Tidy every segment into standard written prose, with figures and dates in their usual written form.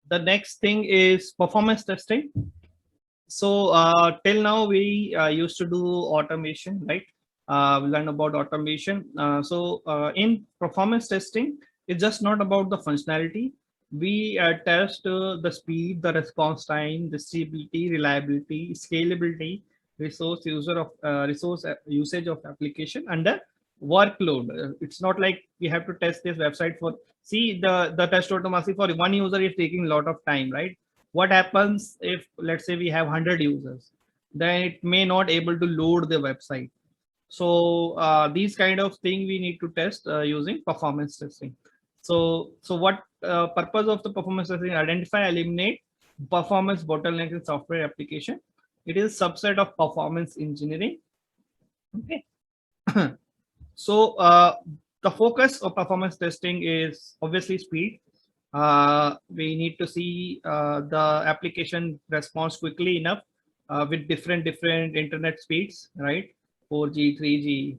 The next thing is performance testing. So till now we used to do automation, right? We learned about automation. In performance testing, it's just not about the functionality. We test the speed, the response time, the stability, reliability, scalability, resource usage of application under workload. It's not like we have to test this website for, see, the test automation for one user is taking a lot of time, right? What happens if, let's say, we have 100 users, then it may not able to load the website. So these kind of thing we need to test using performance testing. So what purpose of the performance testing? Identify, eliminate performance bottlenecks in software application. It is subset of performance engineering. Okay. So the focus of performance testing is obviously speed. We need to see the application response quickly enough with different internet speeds, right? 4G, 3G,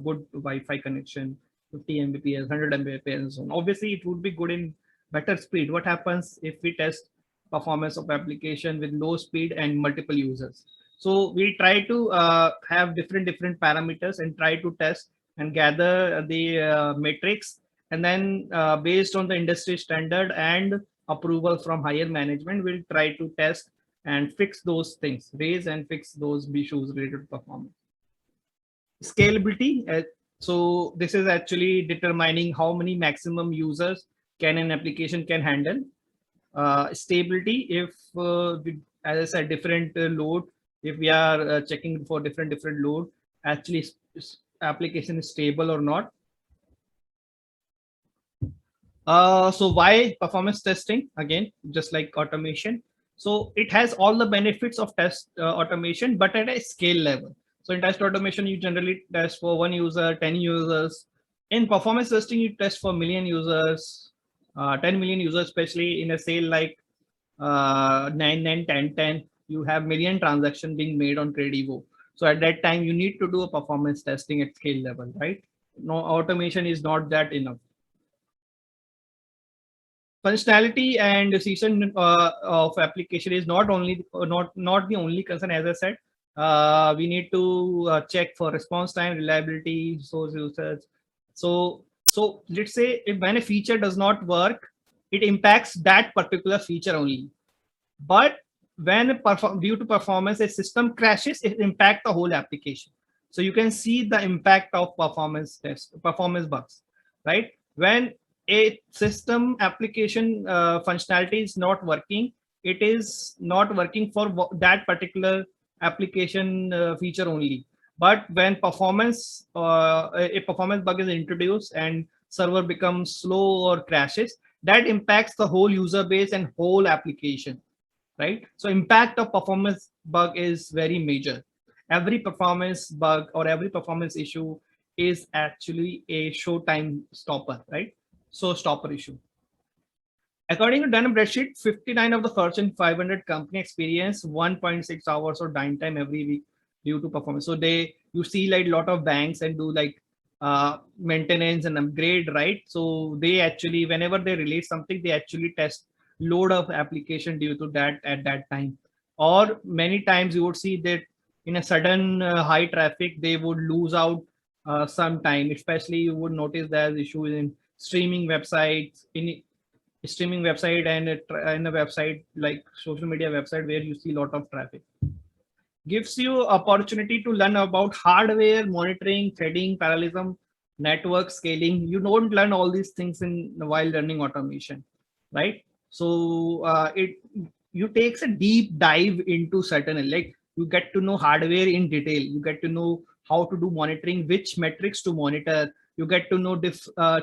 good Wi-Fi connection, 50 Mbps, 100 Mbps, and so on. Obviously, it would be good in better speed. What happens if we test performance of application with low speed and multiple users? So we try to have different parameters and try to test and gather the metrics, and then based on the industry standard and approval from higher management, we'll try to test and fix those things, raise and fix those issues related to performance. Scalability, so this is actually determining how many maximum users can an application can handle. Stability, if as I said, different load, if we are checking for different load, actually application is stable or not. So why performance testing? Again, just like automation. So it has all the benefits of test automation, but at a scale level. So in test automation, you generally test for 1 user, 10 users. In performance testing, you test for million users, 10 million users, especially in a sale like 9, 9, 10, 10. You have million transactions being made on Credivo. So at that time, you need to do a performance testing at scale level, right? No, automation is not that enough. Functionality and season of application is not the only concern. As I said, we need to check for response time, reliability, source usage. So let's say if when a feature does not work, it impacts that particular feature only. But when due to performance a system crashes, it impacts the whole application. So you can see the impact of performance bugs, right? When a system application functionality is not working, it is not working for that particular application feature only. But when a performance bug is introduced and server becomes slow or crashes, that impacts the whole user base and whole application, right? So impact of performance bug is very major. Every performance bug or every performance issue is actually a showtime stopper, right? So stopper issue. According to Dun & Bradstreet, 59 of the Fortune 500 company experience 1.6 hours of downtime every week due to performance. So you see like a lot of banks and do like maintenance and upgrade, right? So they actually, whenever they release something, they actually test load of application due to that at that time. Or many times you would see that in a sudden high traffic, they would lose out some time. Especially you would notice there's issues in streaming websites, in streaming website and in a website like social media website where you see a lot of traffic. Gives you opportunity to learn about hardware monitoring, threading, parallelism, network scaling. You don't learn all these things in while learning automation, right? So it you takes a deep dive into certain, like you get to know hardware in detail, you get to know how to do monitoring, which metrics to monitor, you get to know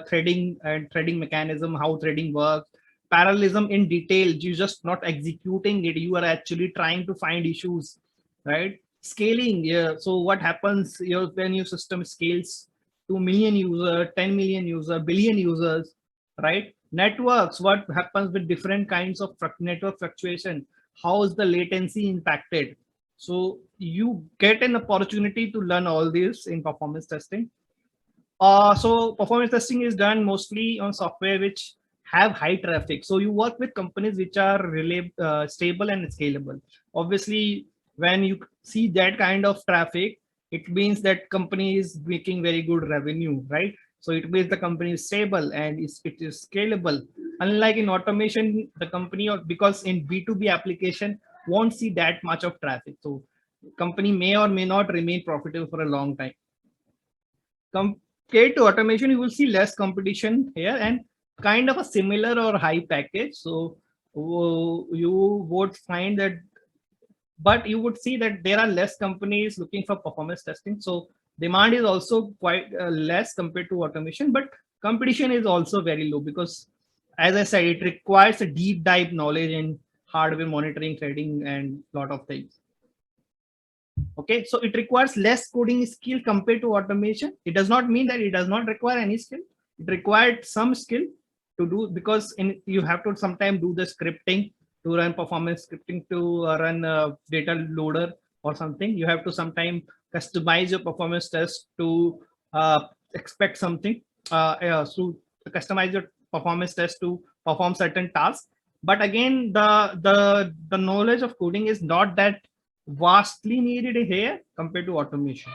threading and threading mechanism, how threading works, parallelism in detail. You just not executing it, you are actually trying to find issues, right? Scaling, yeah. So what happens when your system scales to million user, 10 million user, billion users, right? Networks, what happens with different kinds of network fluctuation, how is the latency impacted? So you get an opportunity to learn all this in performance testing. So performance testing is done mostly on software which have high traffic. So you work with companies which are really stable and scalable. Obviously, when you see that kind of traffic, it means that company is making very good revenue, right? So it means the company is stable and it is scalable. Unlike in automation, the company, or because in B2B application won't see that much of traffic. So company may or may not remain profitable for a long time. Compared to automation, you will see less competition here and kind of a similar or high package. So you would find that, but you would see that there are less companies looking for performance testing. So demand is also quite less compared to automation, but competition is also very low because, as I said, it requires a deep dive knowledge in hardware monitoring, threading, and lot of things. Okay, so it requires less coding skill compared to automation. It does not mean that it does not require any skill. It required some skill to do, because you have to sometimes do the scripting to run performance scripting, to run a data loader or something. You have to sometimes customize your performance test to expect something, to customize your performance test to perform certain tasks. But again, the knowledge of coding is not that vastly needed here compared to automation.